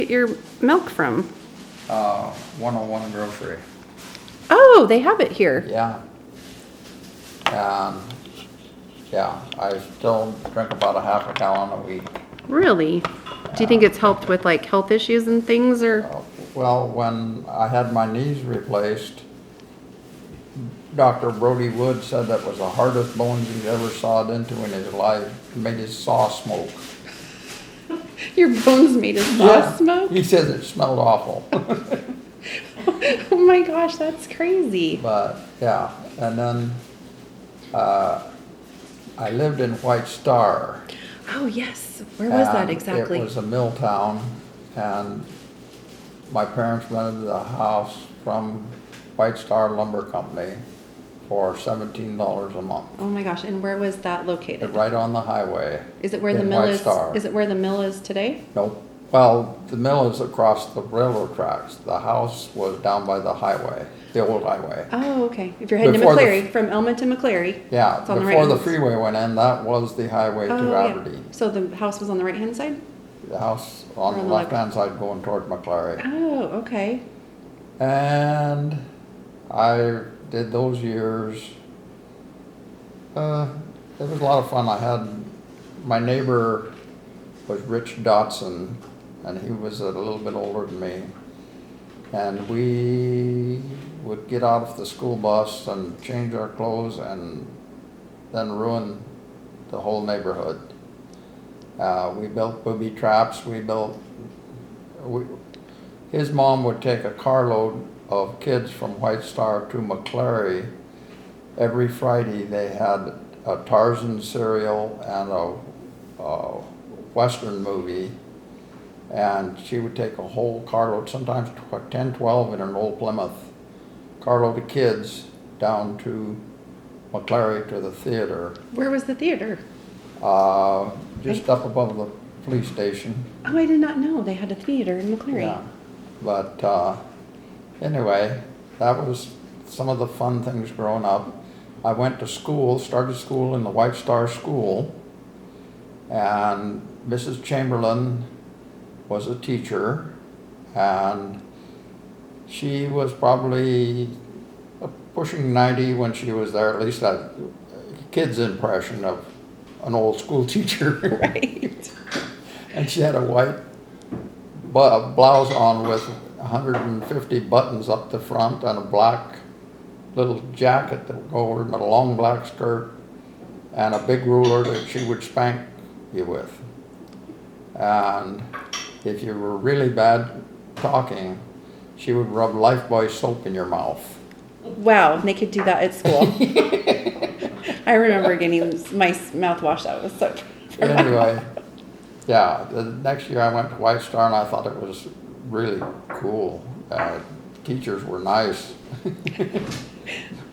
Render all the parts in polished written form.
Get your milk from? 101 Grocery. Oh, they have it here. Yeah. And, yeah, I still drink about a half a gallon a week. Really? Do you think it's helped with like health issues and things, or? Well, when I had my knees replaced, Dr. Brody Wood said that was the hardest bones he's ever sawed into in his life. It made his saw smoke. Your bones made a saw smoke? He says it smelled awful. Oh my gosh, that's crazy. But, yeah, and then I lived in White Star. Oh yes, where was that exactly? It was a mill town, and my parents rented the house from White Star Lumber Company for $17 a month. Oh my gosh, and where was that located? Right on the highway. Is it where the in mill White is? Star. Is it where the mill is today? Nope. Well, the mill is across the railroad tracks. The house was down by the highway, the old highway. Oh, okay. If you're heading Before to McCleary, from Elma to McCleary. Yeah, it's on the before right the hand. freeway went in, that was the highway to Oh, Aberdeen. yeah. So the house was on the right-hand side? The house on the left-hand side going toward McCleary. Oh, okay. And I did those years. It was a lot of fun. I had, my neighbor was Rich Dotson, and he was a little bit older than me. And we would get out of the school bus and change our clothes and then ruin the whole neighborhood. We built booby traps. His mom would take a carload of kids from White Star to McCleary. Every Friday they had a Tarzan cereal and a Western movie. And she would take a whole carload, sometimes 10, 12 in an old Plymouth, carload of kids down to McCleary to the theater. Where was the theater? Just up above the police station. Oh, I did not know they had a theater in McCleary. Yeah, but anyway, that was some of the fun things growing up. I went to school, started school in the White Star School, and Mrs. Chamberlain was a teacher, and she was probably pushing 90 when she was there, at least a kid's impression of an old school teacher. Right. And she had a white blouse on with 150 buttons up the front and a black little jacket that would go over and a long black skirt and a big ruler that she would spank you with. And if you were really bad talking, she would rub Lifebuoy soap in your mouth. Wow, they could do that at school. I remember getting my mouthwash. That was so. Anyway, yeah, the next year I went to White Star and I thought it was really cool. Teachers were nice,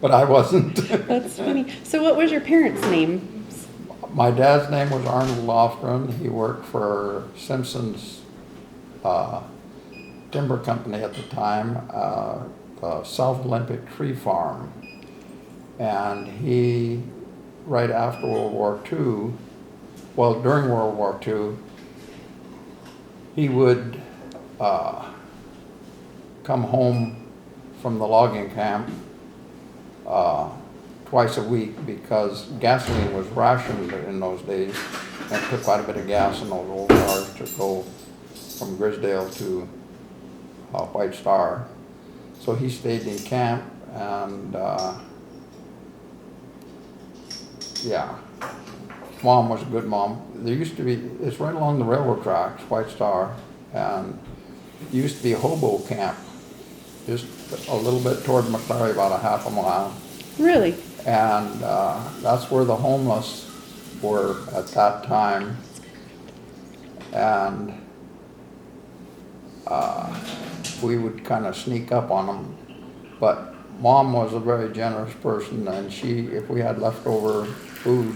but I wasn't. That's funny. So what was your parents' name? My dad's name was Arnold Lofgren. He worked for Simpson's timber company at the time, the South Olympic Tree Farm. And he, right after World War II, well, during World War II, he would come home from the logging camp twice a week because gasoline was rationed in those days, and it took quite a bit of gas in those old cars to go from Grisdale to White Star. So he stayed in camp, and yeah, Mom was a good mom. There used to be, it's right along the railroad tracks, White Star, and it used to be a hobo camp, just a little bit toward McCleary, about a half a mile. Really? And that's where the homeless were at that time. And we would kind of sneak up on them. But Mom was a very generous person, and she, if we had leftover food,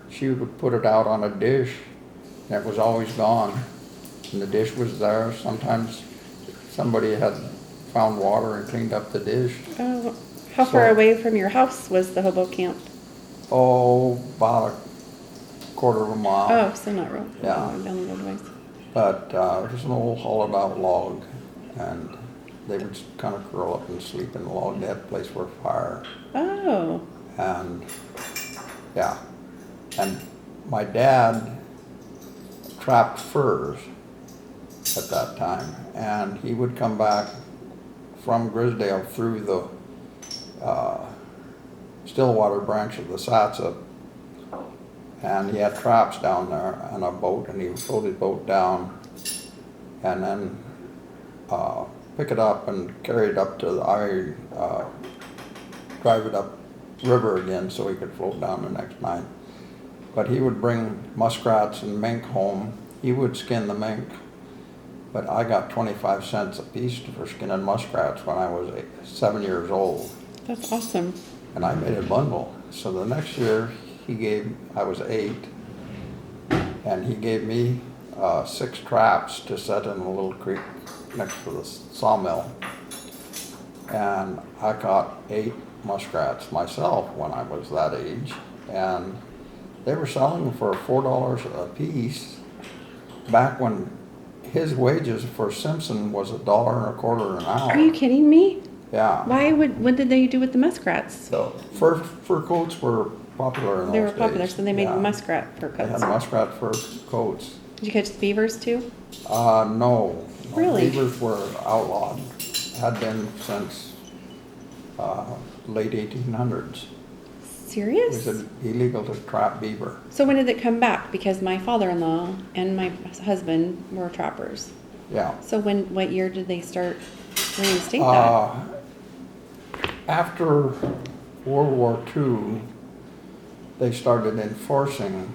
she would put it out on a dish, and it was always gone. And the dish was there. Sometimes somebody had found water and cleaned up the dish. Oh, how far away from your house was the hobo camp? Oh, about a quarter of a mile. Oh, so not real. Yeah. Down the road ways. But there's an old hollowed out log, and they would kind of curl up and sleep in the log. They had a place for a fire. Oh. And yeah, and my dad trapped furs at that time, and he would come back from Grisdale through the Stillwater branch of the Satsop, and he had traps down there and a boat, and he would float his boat down and then pick it up and carry it up to the drive it up river again so he could float down the next night. But he would bring muskrats and mink home. He would skin the mink, but I got 25 cents a piece for skinning muskrats when I was 7 years old. That's awesome. And I made a bundle. So the next year I was 8, and he gave me 6 traps to set in a little creek next to the sawmill. And I caught 8 muskrats myself when I was that age, and they were selling for $4 a piece back when his wages for Simpson was $1.25 an hour. Are you kidding me? Yeah. What did they do with the muskrats? So fur coats were popular in those days. They were popular, so they made Yeah. muskrat fur They had coats. muskrat fur coats. Did you catch the beavers too? No. Really? Beavers were outlawed. Had been since late 1800s. It Serious? was illegal to trap beaver. So when did it come back? Because my father-in-law and my husband were trappers. Yeah. So what year did they start reinstate that? After World War II, they started enforcing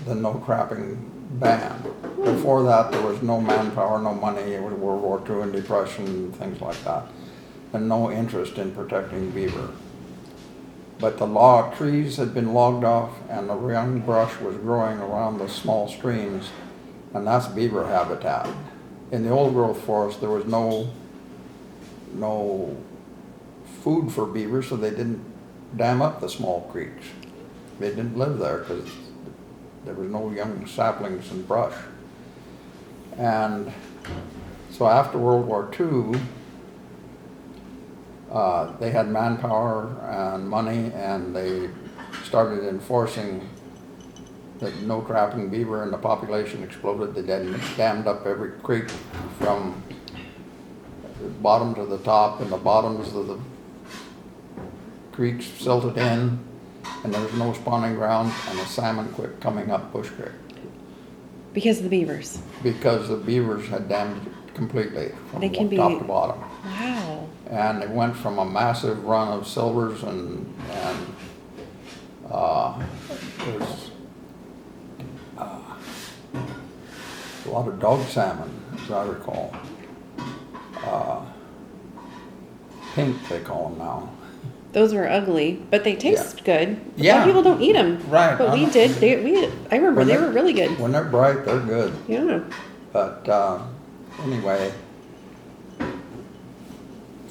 the no trapping ban. Before that, there was no manpower, no money. It was World War II and Depression, things like that, and no interest in protecting beaver. But the trees had been logged off, and the young brush was growing around the small streams, and that's beaver habitat. In the old growth forest, there was no food for beaver, so they didn't dam up the small creeks. They didn't live there because there was no young saplings and brush. And so after World War II, they had manpower and money, and they started enforcing that no trapping beaver, and the population exploded. They dammed up every creek from the bottom to the top, and the bottoms of the creeks silted in, and there was no spawning ground, and the salmon quit coming up Bush Creek Because of the beavers. because the beavers had dammed it completely from They can top be- to bottom. Wow. And it went from a massive run of silvers and there's a lot of dog salmon, as I recall. Pink, they call them now. Those were ugly, but they taste good. Yeah. Some people don't eat them. Right. But we did. I remember When they they- were really good. When they're bright, they're good. Yeah. But anyway,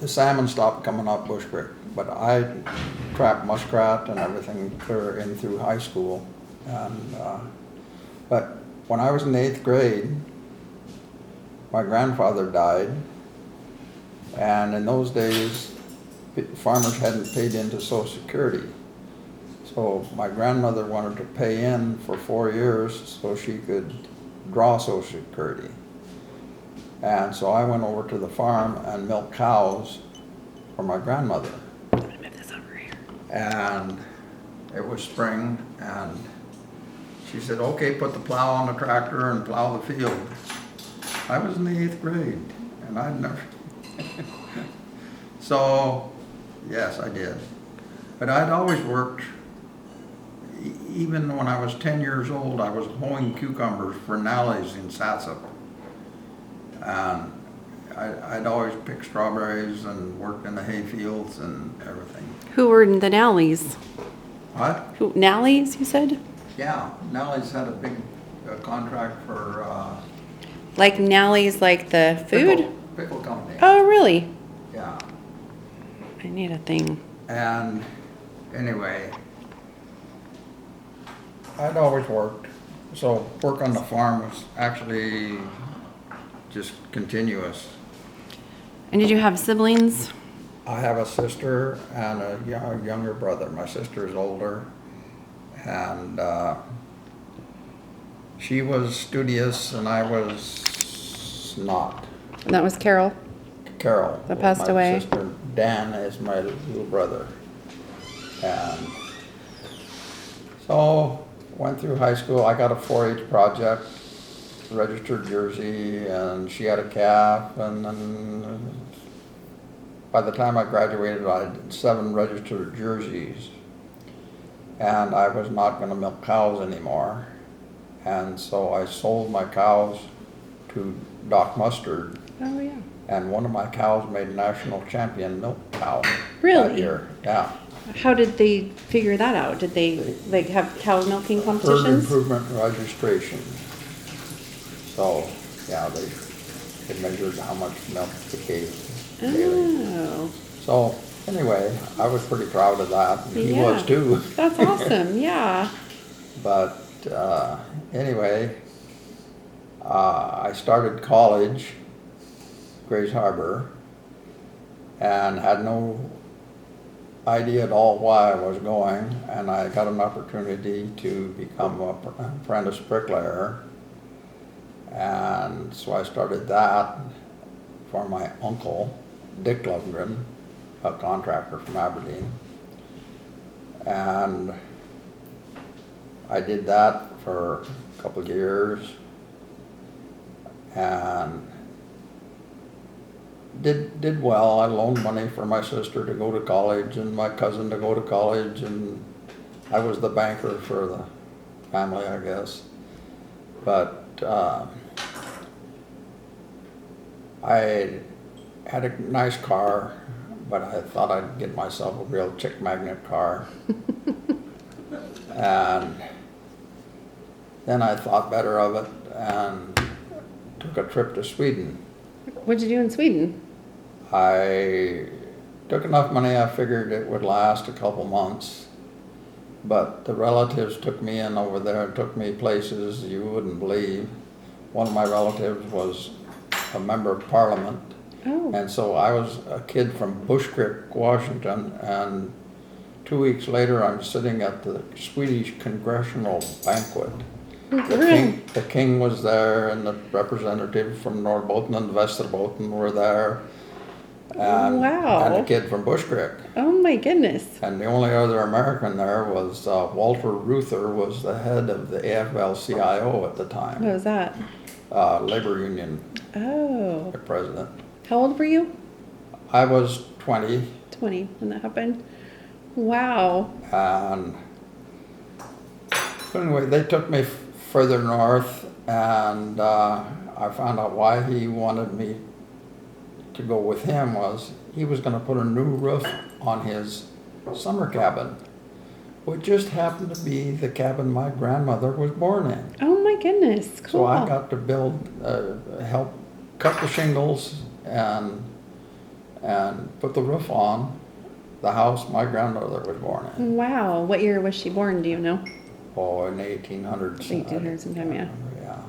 the salmon stopped coming up Bush Creek. But I trapped muskrat and everything clear in through high school. And but when I was in the 8th grade, my grandfather died. And in those days, farmers hadn't paid into Social Security. So my grandmother wanted to pay in for 4 years so she could draw Social Security. And so I went over to the farm and milked cows for my grandmother. I'm gonna move this over here. And it was spring, and she said, okay, put the plow on the tractor and plow the field. I was in the 8th grade, and I'd never. So, yes, I did. But I'd always worked, even when I was 10 years old, I was hoeing cucumbers for Nallies in Satsop. And I'd always picked strawberries and worked in the hay fields and everything. Who were the Nallies? What? Nallies, you said? Yeah, Nallies had a big contract for Like Nallies, like the food? pickle company. Oh, really? Yeah. I need a thing. And anyway, I'd always worked. So work on the farm was actually just continuous. And did you have siblings? I have a sister and a younger brother. My sister is older, and she was studious and I was not. And that was Carol. Carol That was passed my away. sister. Dan is my little brother. And so went through high school. I got a 4-H project, registered jersey, and she had a calf. And then by the time I graduated, I had 7 registered jerseys. And I was not going to milk cows anymore. And so I sold my cows to Doc Mustard. Oh, yeah. And one of my cows made national champion milk cow that Really? year. Yeah. How did they figure that out? Did they like have cow milking Herd competitions? improvement registration. So, yeah, they measured how much milk they gave daily. Oh, So, anyway, I was pretty proud of that. And he Yeah. was too. that's awesome. Yeah. But anyway, I started college, Grays Harbor, and had no idea at all why I was going, and I got an opportunity to become an apprentice bricklayer, and so I started that for my uncle, Dick Lofgren, a contractor from Aberdeen, and I did that for a couple of years, and did well. I loaned money for my sister to go to college and my cousin to go to college, and I was the banker for the family, I guess. But I had a nice car, but I thought I'd get myself a real chick magnet car. And then I thought better of it and took a trip to Sweden. What'd you do in Sweden? I took enough money, I figured it would last a couple months, but the relatives took me in over there and took me places you wouldn't believe. One of my relatives was a member of parliament, Oh, and so I was a kid from Bush Creek, Washington, and 2 weeks later I'm sitting at the Swedish congressional banquet. The king was there, and the representative from Norrbotten and Västerbotten were there. And, Wow. and a kid from Bush Creek. Oh my goodness. And the only other American there was Walter Reuther, was the head of the AFL-CIO at the What time, was that? labor union Oh. president. How old were you? I was 20, 20 when that happened. Wow. and anyway, they took me further north, and I found out why he wanted me to go with him was he was going to put a new roof on his summer cabin, which just happened to be the cabin my grandmother was born in. Oh my goodness. Cool. So I got to build, help cut the shingles and put the roof on the house my grandmother was born in. Wow. What year was she born? Do you know? Oh, in the 1800s. 1800s sometime, yeah. Yeah.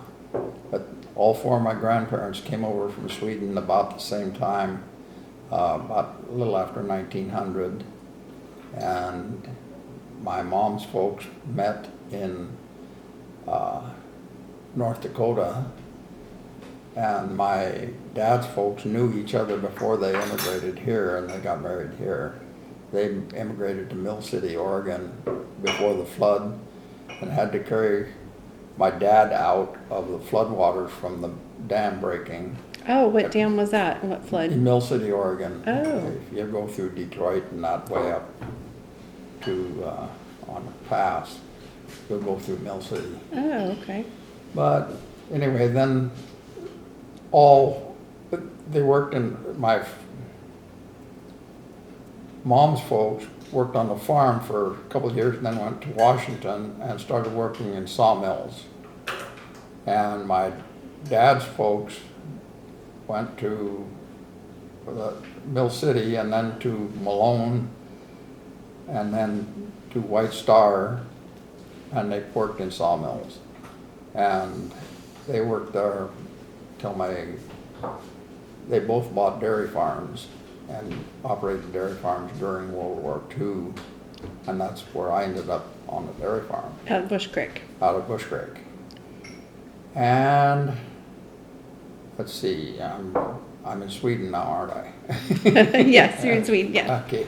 But all 4 of my grandparents came over from Sweden about the same time, about a little after 1900. And my mom's folks met in North Dakota, and my dad's folks knew each other before they immigrated here, and they got married here. They immigrated to Mill City, Oregon before the flood, and had to carry my dad out of the floodwaters from the dam breaking Oh, what dam was that? What in flood? Mill City, Oregon. Oh. If you go through Detroit and that way up to on the pass, you'll go through Mill City. Oh, okay. But anyway, then they worked in my mom's folks worked on the farm for a couple of years, and then went to Washington and started working in sawmills. And my dad's folks went to Mill City, and then to Malone, and then to White Star, and they worked in sawmills. And they worked there till they both bought dairy farms and operated dairy farms during World War II. And that's where I ended up on the dairy farm. Out of Bush Creek. Out of Bush Creek. And let's see, I'm in Sweden now, aren't I? Yes, you're in Sweden, yeah. Okay.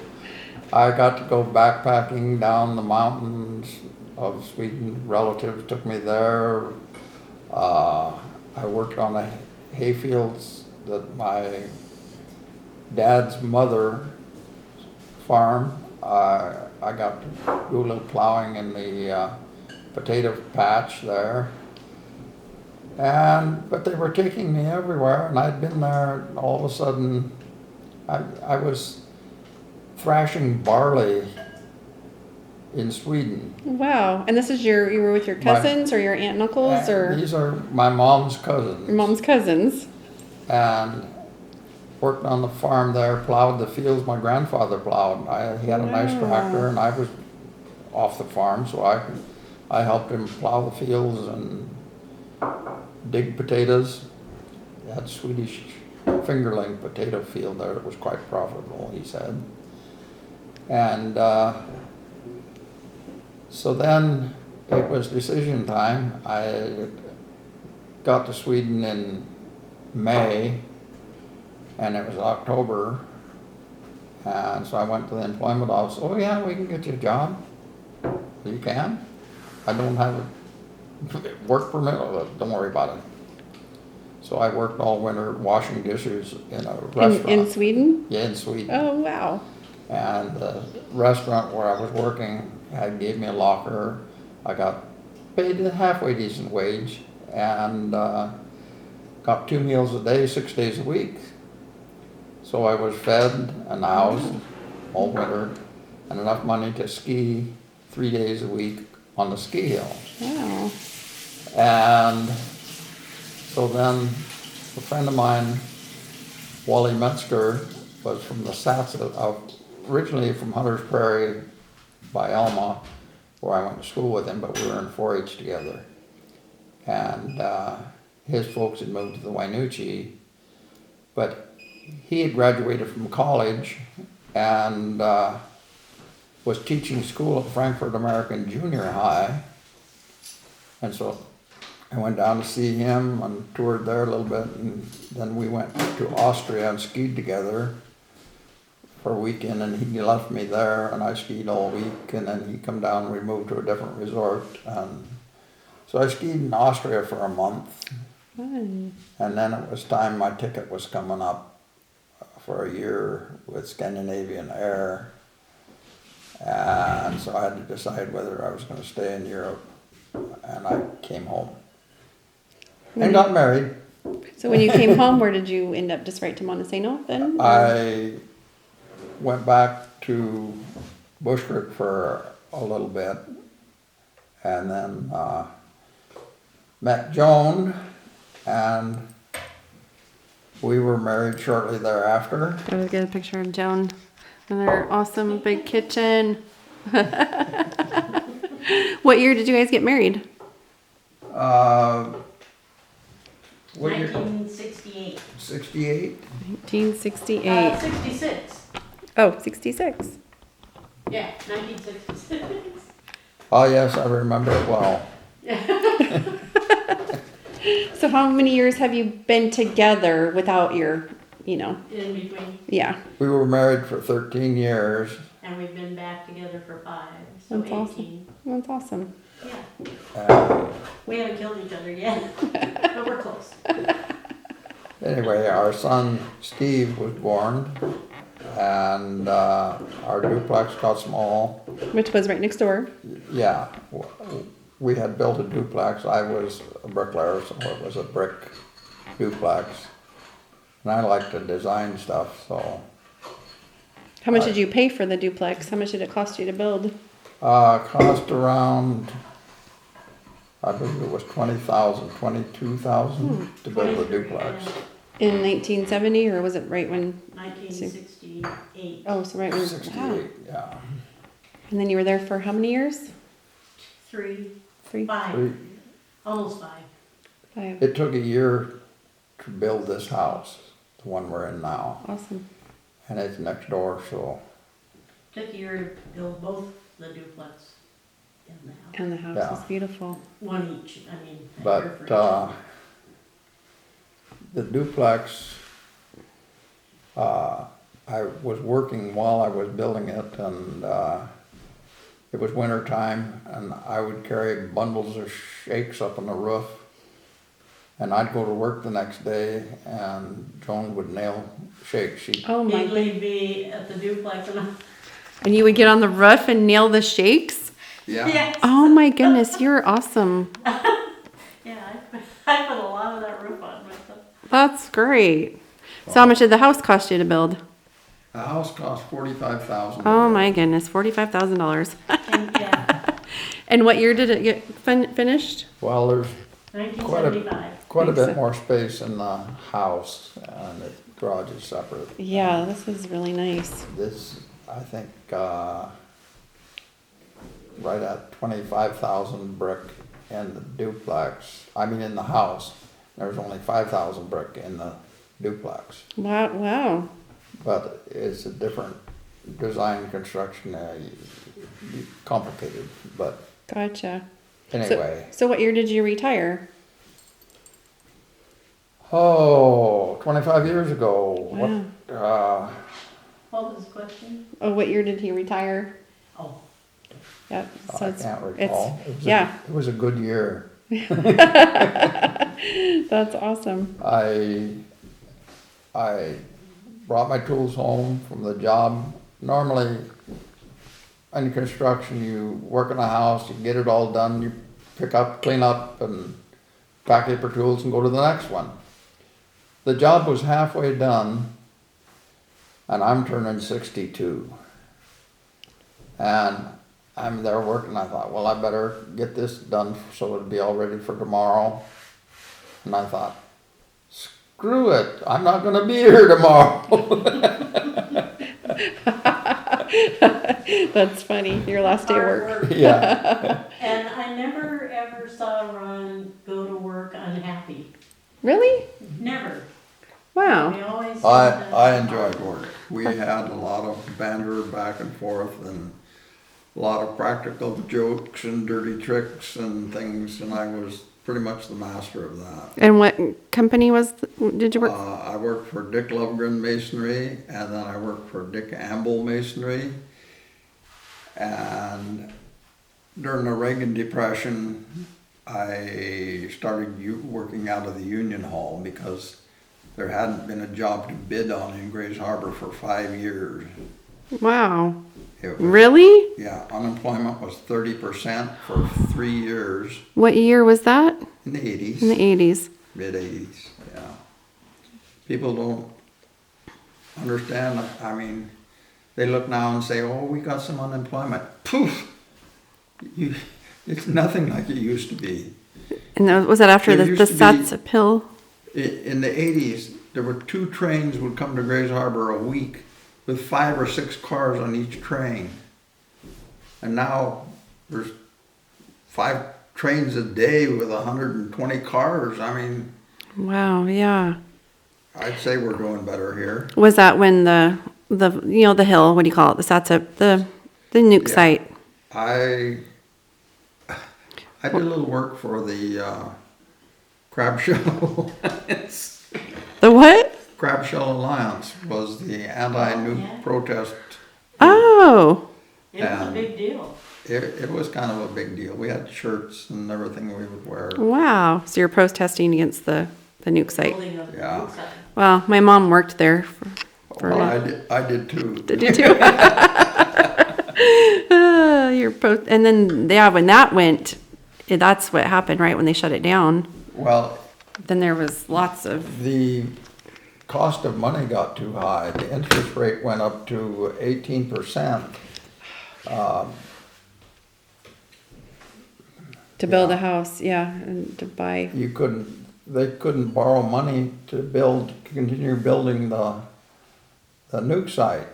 I got to go backpacking down the mountains of Sweden. Relatives took me there. I worked on the hay fields that my dad's mother farm. I got to do a little plowing in the potato patch there. But they were taking me everywhere, and I'd been there, and all of a sudden I was thrashing barley in Sweden. Wow. And this is you were with your cousins or your aunt and uncles or? These are my mom's cousins. Your mom's cousins. And worked on the farm there, plowed the fields my grandfather plowed. He had a nice tractor, and I was off the farm, so I helped him plow the fields and dig potatoes. They had Swedish fingerling potato field there that was quite profitable, he said. And so then it was decision time. I got to Sweden in May, and it was October, and so I went to the employment office. Oh yeah, we can get you a job. You can. I don't have a work permit. Oh, don't worry about it. So I worked all winter washing dishes in a restaurant. In Sweden? Yeah, in Sweden. Oh, wow. And the restaurant where I was working gave me a locker. I got paid a halfway decent wage, and got 2 meals a day, 6 days a week. So I was fed and housed all winter, and enough money to ski 3 days a week on the ski hill. Wow. And so then a friend of mine, Wally Metzger, was from the Sats, originally from Hunter's Prairie by Elma, where I went to school with him, but we were in 4-H together. And his folks had moved to the Wainuchi, but he had graduated from college and was teaching school at Frankfurt American Junior High. And so I went down to see him and toured there a little bit, and then we went to Austria and skied together for a weekend, and he left me there, and I skied all week, and then he come down and we moved to a different resort. And so I skied in Austria for a month. Fun. And then it was time, my ticket was coming up for a year with Scandinavian Air. And so I had to decide whether I was going to stay in Europe, and I came home. And got married. So when you came home, where did you end up? Just right to Montesano then? I went back to Bush Creek for a little bit, and then met Joan, and we were married shortly thereafter. I was getting a picture of Joan in their awesome big kitchen. What year did you guys get married? What year? 1968. 68? 1968. 66. Oh, 66. Yeah, 1966. Oh yes, I remember it well. So how many years have you been together without your, In between. yeah. We were married for 13 years. And we've been back together for 5. So That's 18. awesome. That's awesome. Yeah. We haven't killed each other yet. But we're close. Anyway, our son Steve was born, and our duplex got small. Which was right next door. Yeah, we had built a duplex. I was a bricklayer, so it was a brick duplex. And I like to design stuff, so. How much did you pay for the duplex? How much did it cost you to build? Cost around, I believe it was $22,000 to build a duplex. In 1970, or was it right when? 1968. Oh, so right when. 68, Wow. yeah. And then you were there for how many years? 3, 3. 5. Three. Almost 5. It took a year to build this house, the one we're in now, Awesome. and it's next door, so, Took a year to build both the duplex and the house. And the house Yeah. is beautiful. One each, I mean. a year for but, each. the duplex, I was working while I was building it, and, it was winter time, and I would carry bundles of shakes up on the roof. And I'd go to work the next day, and Joan would nail shakes. Oh my He'd goodness. leave me at the duplex and And you would get on the roof and nail the shakes? yes. Oh my goodness, you're awesome. Yeah, I put a lot of that roof on myself. That's great. So how much did the house cost you to build? The house cost $45,000. Oh my goodness, $45,000. And, yeah, And what year did it get finished? Well, there's 1975. quite a Thanks. bit more space in the house, and the garage is separate. Yeah, this is really nice. This, I think, right at 25,000 brick in the duplex. I mean, in the house. There's only 5,000 brick in the duplex. Wow, wow. But it's a different design construction, complicated, but Gotcha. anyway. So what year did you retire? Oh, 25 years ago. Wow. What, What was the question? Oh, what year did he retire? Oh, Yep. So I it's, can't recall. yeah. It was a good year. That's awesome. I brought my tools home from the job. Normally, in construction, you work in a house, you get it all done, you pick up, clean up, and pack up your tools and go to the next one. The job was halfway done, and I'm turning 62. And I'm there working, I thought, well, I better get this done so it'll be all ready for tomorrow. And I thought, screw it, I'm not gonna be here tomorrow. That's funny. Your last day of hard work. work. Yeah, And I never ever saw Ron go to work unhappy. Really? Never. Wow. We always. I enjoyed work. We had a lot of banter back and forth and a lot of practical jokes and dirty tricks and things, and I was pretty much the master of that. And what company did you work? I worked for Dick Lofgren Masonry, and then I worked for Dick Amble Masonry. And during the Reagan Depression, I started working out of the Union Hall because there hadn't been a job to bid on in Grays Harbor for 5 years. Wow. It was, Really? yeah, unemployment was 30% for 3 years What year was that? in the 80s. In the 80s. Mid-80s, yeah. People don't understand, I mean, they look now and say, oh, we got some unemployment. Poof! It's nothing like it used to be. And was that after There the used to be- SATS pill? In the 80s, there were 2 trains would come to Grays Harbor a week with 5 or 6 cars on each train. And now there's 5 trains a day with 120 cars. I mean, Wow, yeah. I'd say we're doing better here. Was that when the the hill, what do you call it? The SATS, the nuke Yeah. site. I did a little work for the Crab Shell. The what? Crab Shell Alliance was the anti-nuke Yeah. protest. Oh. It was a big deal. It was kind of a big deal. We had shirts and everything we would wear. Wow. So you're protesting against the nuke site. Building of the Yeah. new site. Well, my mom worked there for Well, I did too. Did you too? And then when that went, that's what happened, right? When they shut it down, Well, then there was lots of. the cost of money got too high. The interest rate went up to 18%. To build a house, yeah, and to buy. They couldn't borrow money to continue building the nuke site.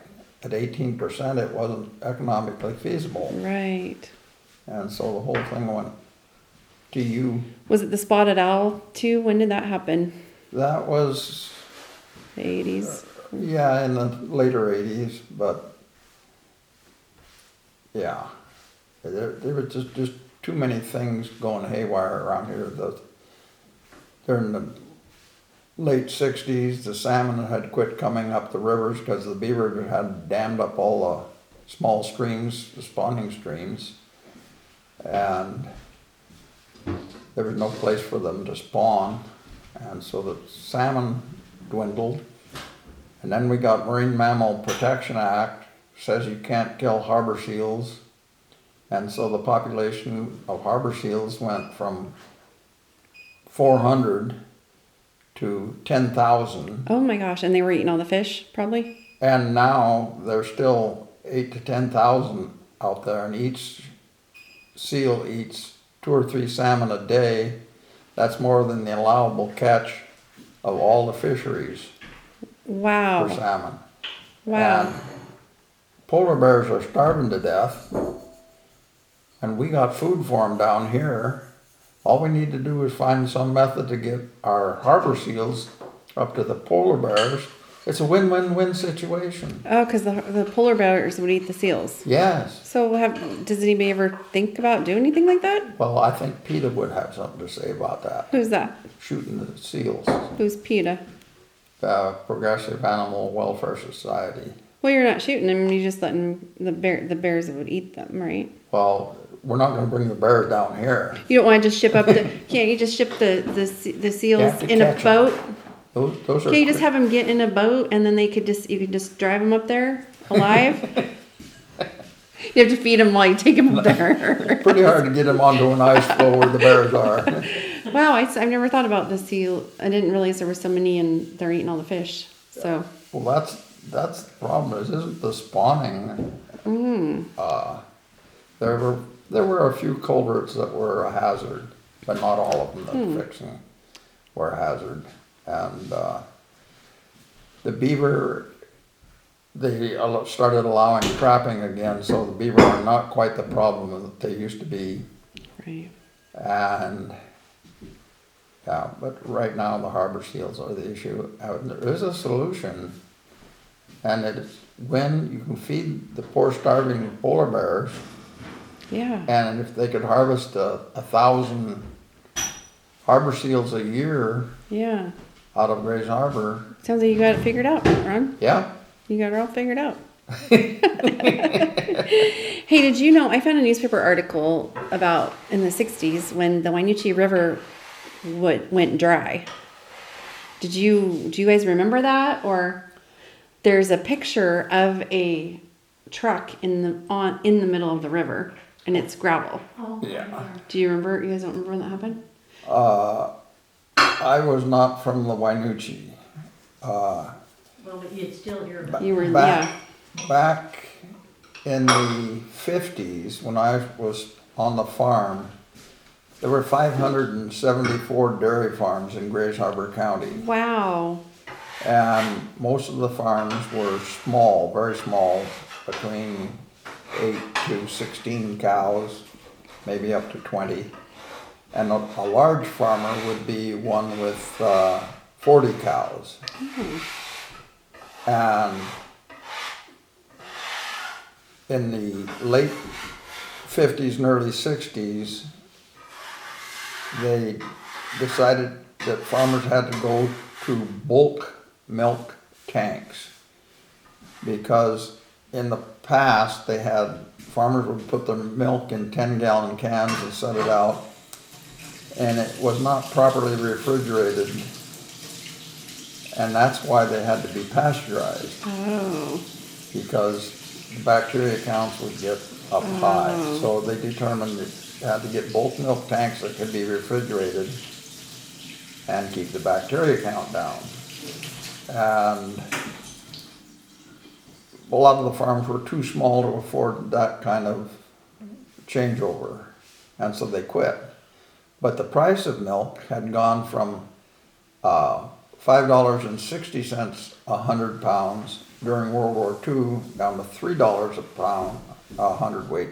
At 18%, it wasn't economically feasible. Right. And so the whole thing went to you Was it the spotted owl too? When did that happen? That was, The 80s? yeah, in the later 80s, but yeah. There were just too many things going haywire around here. During the late 60s, the salmon had quit coming up the rivers because the beaver had dammed up all the small streams, the spawning streams, and there was no place for them to spawn, and so the salmon dwindled. And then we got Marine Mammal Protection Act, says you can't kill harbor seals, and so the population of harbor seals went from 400 to 10,000. Oh my gosh, and they were eating all the fish, probably? And now there's still 8 to 10,000 out there, and each seal eats 2 or 3 salmon a day. That's more than the allowable catch of all the fisheries Wow. for salmon. Wow. And polar bears are starving to death, and we got food for them down here. All we need to do is find some method to get our harbor seals up to the polar bears. It's a win-win-win situation. Oh, because the polar bears would eat the seals. Yes. So does anybody ever think about doing anything like that? Well, I think PETA would have something to say about that. Who's that? Shooting the seals. Who's PETA? Progressive Animal Welfare Society. Well, you're not shooting them. You're just letting the bears would eat them, right? Well, we're not going to bring the bears down here. You don't want to just ship up can't you just ship the seals to in a catch 'em. boat? Those are. Can't you just have them get in a boat and then you could just drive them up there alive? You have to feed them while you take them up there. Pretty hard to get them onto an ice floe where the bears are. Wow, I've never thought about the seal. I didn't realize there were so many and they're eating all the fish. So. Well, that's the problem. Isn't the spawning? There were a few culverts that were a hazard, but not all of them that were fixing were a hazard. And the beaver, they started allowing trapping again, so the beaver are not quite the problem that they used to be. Right. And yeah, but right now the harbor seals are the issue. There is a solution, and it's when you can feed the poor starving polar bears. Yeah. And if they could harvest 1,000 harbor seals a year Yeah. out of Grays Harbor, Sounds like you got it figured out, Ron. yeah. You got it all figured out. Hey, did you know, I found a newspaper article about in the 60s when the Wainuchi River went dry. Do you guys remember that? Or there's a picture of a truck in the middle of the river and it's gravel. Oh, Yeah. Do you remember? You guys don't remember when that happened? I was not from the Wainuchi. Well, but you'd still hear about it. You were, Back in the 50s, when I was on the farm, there were 574 dairy farms in Grays Harbor County. Wow. And most of the farms were small, very small, between 8 to 16 cows, maybe up to 20. And a large farmer would be one with 40 cows. And in the late 50s and early 60s, they decided that farmers had to go to bulk milk tanks, because in the past farmers would put their milk in 10-gallon cans and set it out, and it was not properly refrigerated, and that's why they had to be pasteurized. Oh. Because the bacteria counts would get up high. So they determined that you had to get bulk milk tanks that could be refrigerated and keep the bacteria count down. And a lot of the farms were too small to afford that kind of changeover, and so they quit. But the price of milk had gone from $5.60 a 100 pounds during World War II down to $3 a pound, a 100 weight.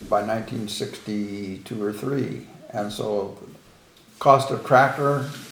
by 1962 or 3. And so cost of tractor